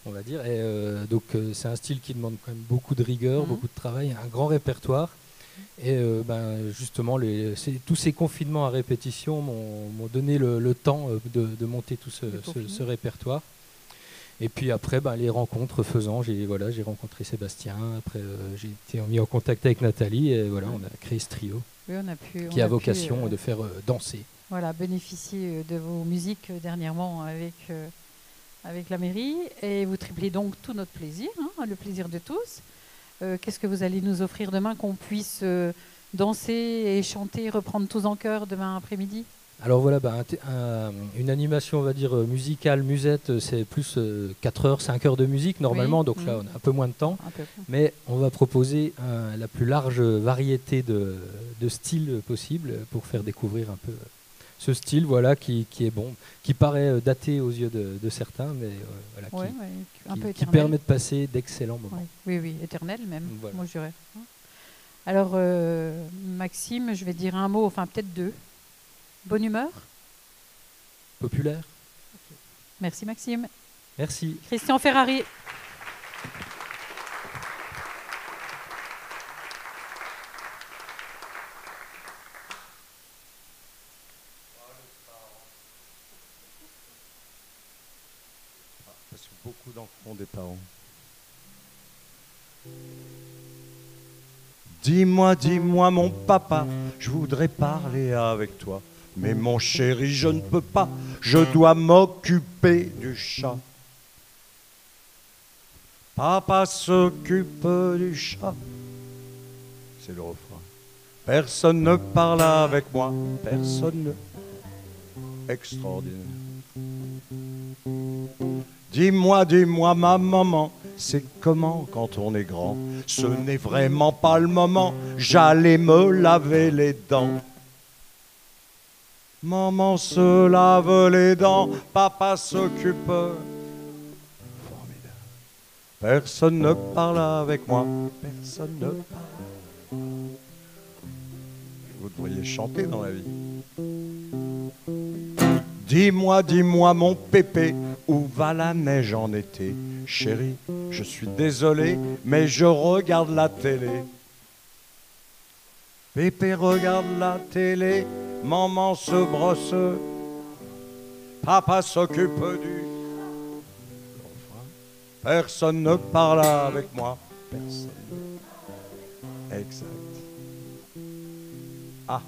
on va dire. Et donc c'est un style qui demande quand même beaucoup de rigueur, beaucoup de travail, un grand répertoire. Et justement, tous ces confinements à répétition m'ont donné le temps de monter tout ce répertoire. Et puis après, les rencontres faisant, j'ai rencontré Sébastien. Après, j'ai été mis en contact avec Nathalie et voilà, on a créé ce trio qui a vocation de faire danser. Voilà, bénéficier de vos musiques dernièrement avec la mairie et vous triplez donc tout notre plaisir, hein, le plaisir de tous. Qu'est-ce que vous allez nous offrir demain qu'on puisse danser et chanter, reprendre tous en chœur demain après-midi? Alors voilà, une animation, on va dire, musicale, musette, c'est plus 4 heures, 5 heures de musique normalement, donc là on a un peu moins de temps. Mais on va proposer la plus large variété de styles possibles pour faire découvrir un peu ce style, voilà, qui est bon, qui paraît daté aux yeux de certains, mais voilà, qui permet de passer d'excellents moments. Oui, éternel même, voilà. moi je dirais. Alors Maxime, je vais dire un mot, enfin peut-être deux. Bonne humeur? Populaire. Okay. Merci Maxime. Merci. Christian Ferrari. Parce que beaucoup d'enfants ont des parents. Dis-moi mon papa, je voudrais parler avec toi. Mais mon chéri, je ne peux pas, je dois m'occuper du chat. Papa s'occupe du chat. C'est le refrain. Personne ne parle avec moi, personne ne... Extraordinaire. Dis-moi, ma maman, c'est comment quand on est grand? Ce n'est vraiment pas le moment, j'allais me laver les dents. Maman se lave les dents, papa s'occupe. Formidable. Personne ne parle avec moi, personne ne parle. Vous devriez chanter dans la vie. Dis-moi mon pépé, où va la neige en été? Chérie, je suis désolé, mais je regarde la télé. Pépé regarde la télé, maman se brosse, papa s'occupe du... Personne ne parle avec moi, personne. Exact. Ah.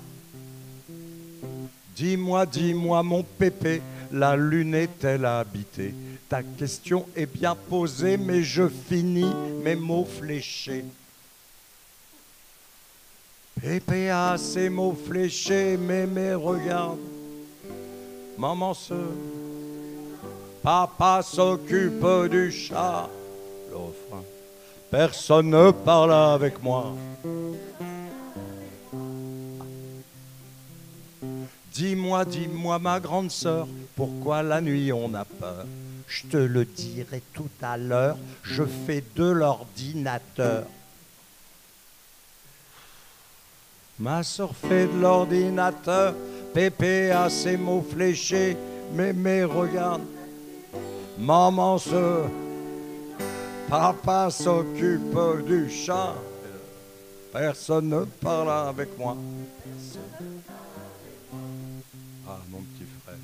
Dis-moi mon pépé, la lune est-elle habitée? Ta question est bien posée, mais je finis mes mots fléchés. Pépé a ses mots fléchés, mais regarde, maman papa s'occupe du chat. Le refrain. Personne ne parle avec moi. Dis-moi ma grande sœur, pourquoi la nuit on a peur? Je te le dirai tout à l'heure, je fais de l'ordinateur. Ma sœur fait de l'ordinateur, Pépé a ses mots fléchés, mais regarde, maman papa s'occupe du chat. Personne ne parle avec moi. Ah, mon petit frère.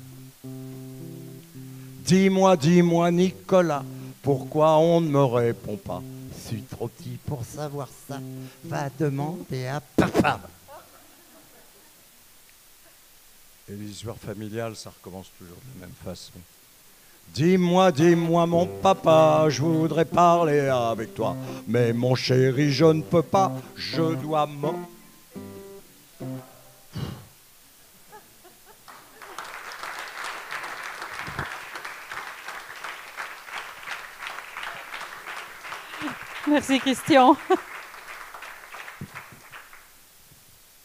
Dis-moi, Nicolas, pourquoi on ne me répond pas? Je suis trop petit pour savoir ça. Va demander à papa. Et l'histoire familiale, ça recommence toujours de la même façon. Dis-moi, mon papa, je voudrais parler avec toi. Mais mon chéri, je ne peux pas, je dois Merci Christian.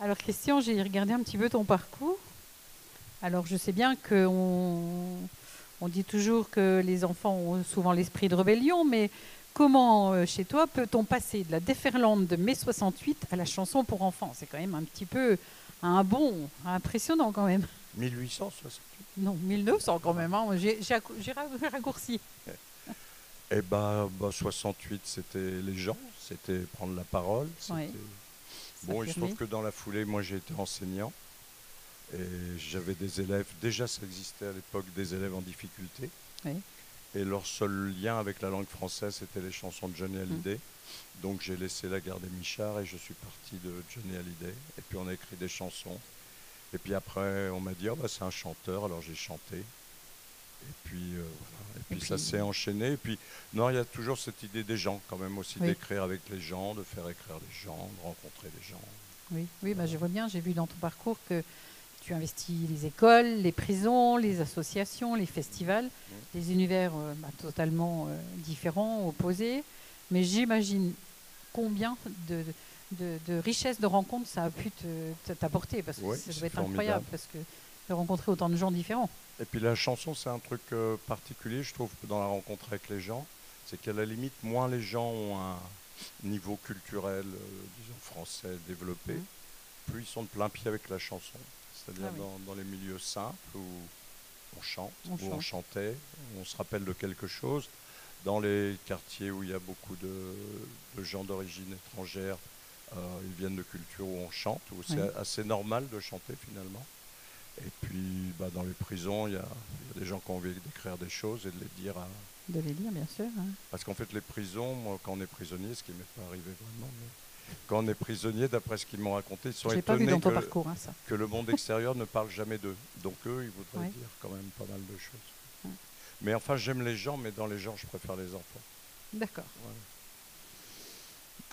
Alors Christian, j'ai regardé un petit peu ton parcours. Alors je sais bien qu'on dit toujours que les enfants ont souvent l'esprit de rébellion, mais comment chez toi peut-on passer de la déferlante de mai 68 à la chanson pour enfants? C'est quand même un petit peu un bond impressionnant quand même. 1868? Non, 1900 quand même, hein. J'ai raccourci. Eh ben, 68, c'était les gens, c'était prendre la parole. Oui. Bon, il se trouve que dans la foulée, moi j'ai été enseignant et j'avais des élèves, déjà ça existait à l'époque, des élèves en difficulté. Oui. Et leur seul lien avec la langue française, c'était les chansons de Johnny Hallyday. Donc j'ai laissé La Gare des Michards et je suis parti de Johnny Hallyday. Et puis on a écrit des chansons. Et puis après, on m'a dit, oh, bah, c'est un chanteur, alors j'ai chanté. Et puis, voilà. Et puis ça s'est enchaîné. Et puis, non, il y a toujours cette idée des gens, quand même, aussi, d'écrire avec les gens, de faire écrire les gens, de rencontrer les gens. Oui, oui, bah, je vois bien, j'ai vu dans ton parcours que tu investis les écoles, les prisons, les associations, les festivals, des univers totalement différents, opposés. Mais j'imagine combien de richesse de rencontres ça a pu t'apporter, parce que ça doit être incroyable, parce que de rencontrer autant de gens différents. Et puis la chanson, c'est un truc particulier, je trouve, dans la rencontre avec les gens. C'est qu'à la limite, moins les gens ont un niveau culturel, disons français, développé, plus ils sont de plein pied avec la chanson. C'est-à-dire dans les milieux simples où on chante, on chantait, où on se rappelle de quelque chose. Dans les quartiers où il y a beaucoup de gens d'origine étrangère, ils viennent de cultures où on chante, où c'est assez normal de chanter finalement. Et puis dans les prisons, il y a des gens qui ont envie d'écrire des choses et de les dire. De les dire, bien sûr. Hein. Parce qu'en fait, les prisons, moi, quand on est prisonnier, ce qui ne m'est pas arrivé vraiment, mais quand on est prisonnier, d'après ce qu'ils m'ont raconté, ils sont étonnés que le monde extérieur ne parle jamais d'eux. Donc eux, ils voudraient dire quand même pas mal de choses. Mais enfin, j'aime les gens, mais dans les gens, je préfère les enfants. D'accord.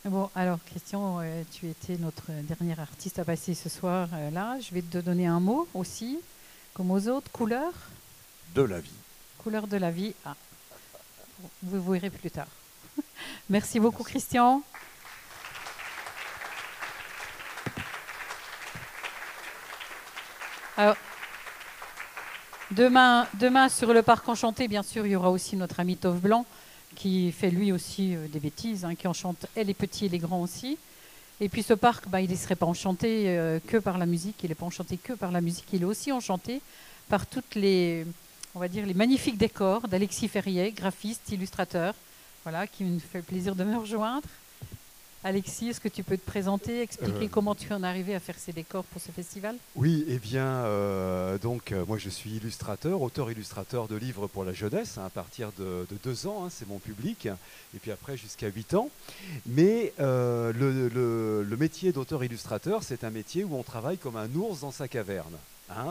Bon, alors, Christian, tu étais notre dernier artiste à passer ce soir là. Je vais te donner un mot aussi, comme aux autres. Couleur de la vie. Couleur de la vie. Ah. Vous verrez plus tard. Merci beaucoup, Christian. Alors, demain, sur le parc enchanté, bien sûr, il y aura aussi notre ami Tove Blanc, qui fait lui aussi des bêtises, qui enchante les petits et les grands aussi. Et puis ce parc, il ne serait pas enchanté que par la musique, il n'est pas enchanté que par la musique, il est aussi enchanté par toutes les, on va dire, les magnifiques décors d'Alexis Ferrier, graphiste, illustrateur, voilà, qui me fait le plaisir de me rejoindre. Alexis, est-ce que tu peux te présenter, expliquer comment tu en es arrivé à faire ces décors pour ce festival? Oui, eh bien, moi je suis illustrateur, auteur-illustrateur de livres pour la jeunesse, à partir de 2 ans, c'est mon public, et puis après jusqu'à 8 ans. Mais le métier d'auteur-illustrateur, c'est un métier où on travaille comme un ours dans sa caverne.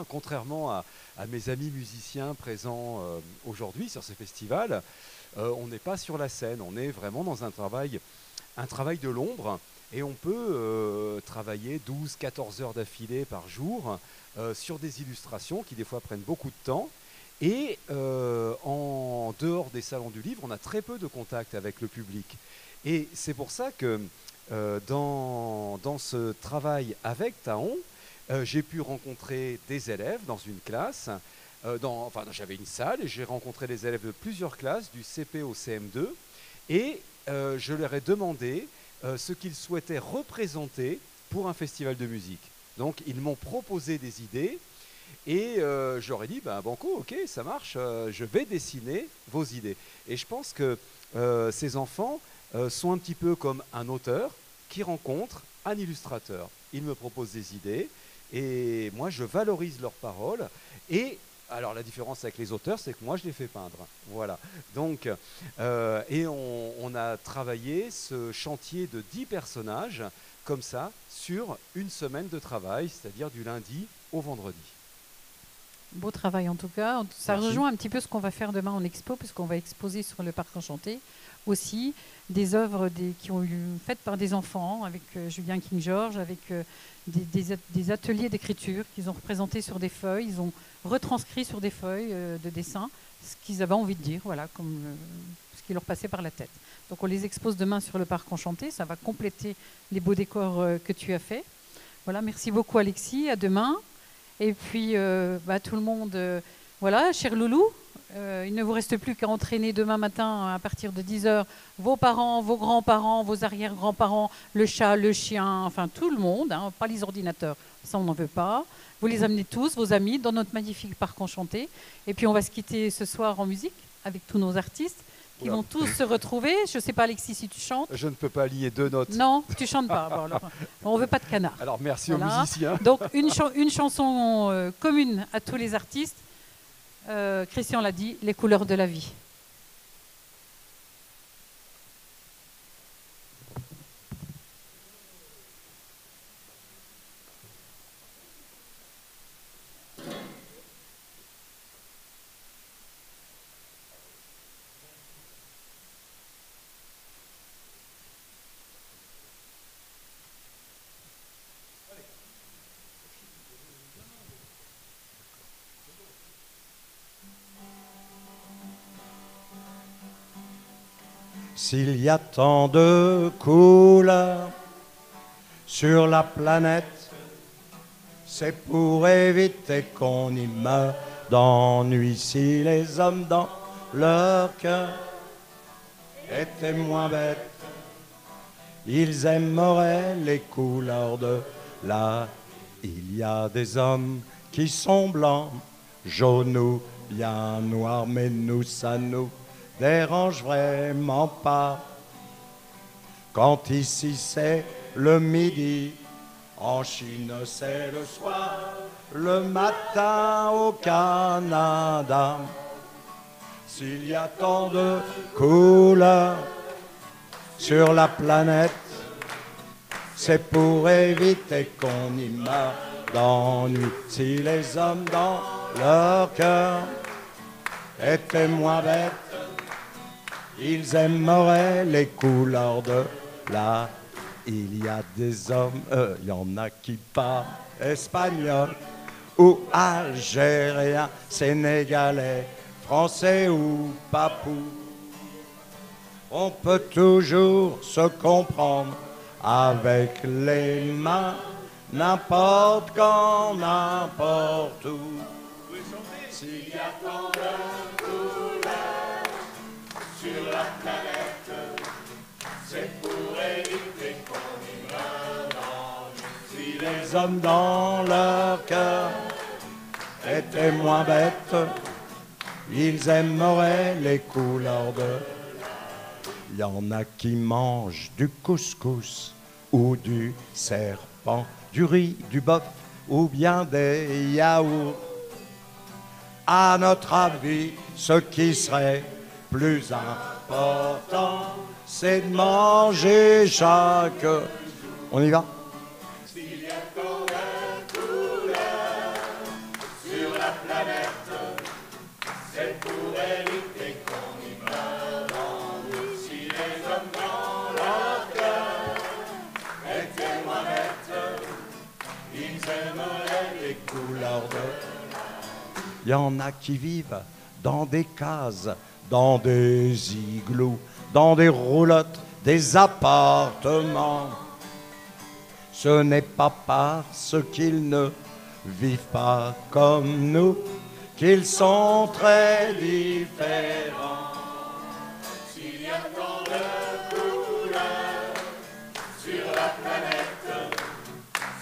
Contrairement à mes amis musiciens présents aujourd'hui sur ce festival, on n'est pas sur la scène, on est vraiment dans un travail de l'ombre, et on peut travailler 12-14 heures d'affilée par jour sur des illustrations qui des fois prennent beaucoup de temps, et en dehors des salons du livre, on a très peu de contact avec le public. Et c'est pour ça que dans ce travail avec Taon, j'ai pu rencontrer des élèves dans une classe, j'avais une salle et j'ai rencontré des élèves de plusieurs classes, du CP au CM2, et je leur ai demandé ce qu'ils souhaitaient représenter pour un festival de musique. Donc ils m'ont proposé des idées et je leur ai dit, banco, ok, ça marche, je vais dessiner vos idées. Et je pense que ces enfants sont un petit peu comme un auteur qui rencontre un illustrateur. Ils me proposent des idées et moi je valorise leurs paroles, et alors la différence avec les auteurs, c'est que moi je les fais peindre. Voilà. Donc, et on a travaillé ce chantier de 10 personnages comme ça sur une semaine de travail, c'est-à-dire du lundi au vendredi. Beau travail en tout cas. Ça rejoint un petit peu ce qu'on va faire demain en expo, puisqu'on va exposer sur le parc enchanté aussi des œuvres qui ont été faites par des enfants, avec Julien King George, avec des ateliers d'écriture qu'ils ont représentés sur des feuilles, ils ont retranscrit sur des feuilles de dessin ce qu'ils avaient envie de dire, voilà, comme ce qui leur passait par la tête. Donc on les expose demain sur le parc enchanté, ça va compléter les beaux décors que tu as faits. Voilà, merci beaucoup Alexis, à demain. Et puis tout le monde, voilà, cher Loulou, il ne vous reste plus qu'à entraîner demain matin à partir de 10h vos parents, vos grands-parents, vos arrière-grands-parents, le chat, le chien, enfin tout le monde, pas les ordinateurs, ça on n'en veut pas. Vous les amenez tous, vos amis, dans notre magnifique parc enchanté. Et puis on va se quitter ce soir en musique avec tous nos artistes qui vont tous se retrouver. Je ne sais pas Alexis si tu chantes. Je ne peux pas aligner 2 notes. Non, tu chantes pas. Bon, alors, on ne veut pas de canard. Alors merci aux musiciens. Donc une chanson commune à tous les artistes. Christian l'a dit, les couleurs de la vie. S'il y a tant de couleurs sur la planète, c'est pour éviter qu'on y meure d'ennui. Si les hommes dans leur cœur étaient moins bêtes, ils aimeraient les couleurs de la... Il y a des hommes qui sont blancs, jaunes ou bien noirs, mais nous, ça nous dérange vraiment pas. Quand ici c'est le midi, en Chine c'est le soir, le matin au Canada. S'il y a tant de couleurs sur la planète, c'est pour éviter qu'on y meure d'ennui. Si les hommes dans leur cœur étaient moins bêtes, ils aimeraient les couleurs de la... Il y a des hommes, il y en a qui parlent espagnol ou algérien, sénégalais, français ou papou. On peut toujours se comprendre avec les mains, n'importe quand, n'importe où. S'il y a tant de couleurs sur la planète, c'est pour éviter qu'on y meure d'ennui. Si les hommes dans leur cœur étaient moins bêtes, ils aimeraient les couleurs de... Il y en a qui mangent du couscous ou du serpent, du riz, du bœuf ou bien des yaourts. À notre avis, ce qui serait plus important, c'est de manger chaque... On y va? S'il y a tant de couleurs sur la planète, c'est pour éviter qu'on y meure d'ennui. Si les hommes dans leur cœur étaient moins bêtes, ils aimeraient les couleurs de... Il y en a qui vivent dans des cases, dans des igloos, dans des roulottes, des appartements. Ce n'est pas parce qu'ils ne vivent pas comme nous qu'ils sont très différents. S'il y a tant de couleurs sur la planète,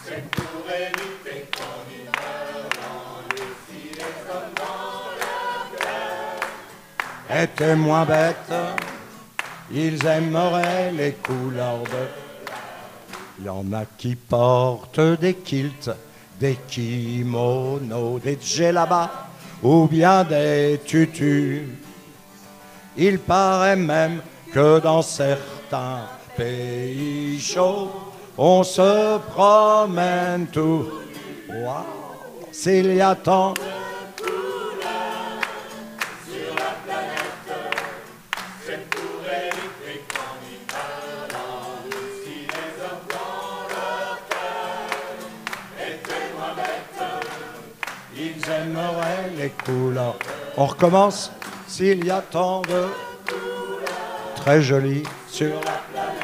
c'est pour éviter qu'on y meure d'ennui. Si les hommes dans leur cœur étaient moins bêtes, ils aimeraient les couleurs de... Il y en a qui portent des kilts, des kimonos, des djellabas ou bien des tutus. Il paraît même que dans certains pays chauds, on se promène tout. Waouh! S'il y a tant de couleurs sur la planète, c'est pour éviter qu'on y meure d'ennui. Si les hommes dans leur cœur étaient moins bêtes, ils aimeraient les couleurs. On recommence. S'il y a tant de couleurs très jolies sur la planète,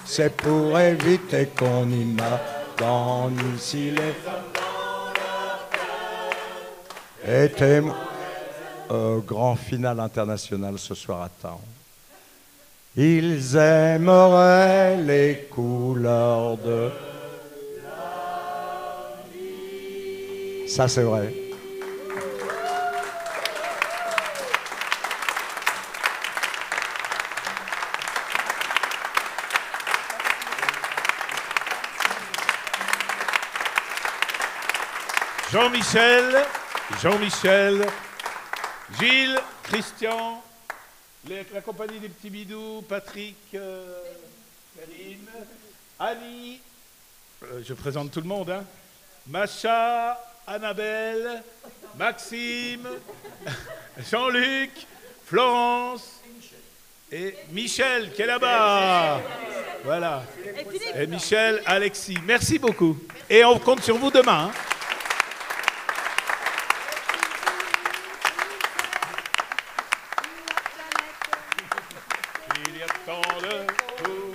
c'est pour éviter qu'on y meure d'ennui. Si les hommes dans leur cœur étaient grand final international ce soir à Taon. Ils aimeraient les couleurs de la vie. Ça c'est vrai. Jean-Michel, Gilles, Christian, la compagnie des petits bidous, Patrick, Karine, Annie, je présente tout le monde, hein, Macha, Annabelle, Maxime, Jean-Luc, Florence et Michel qui est là-bas. Voilà. Et Michel, Alexis. Merci beaucoup. Et on compte sur vous demain. Hein. y a tant de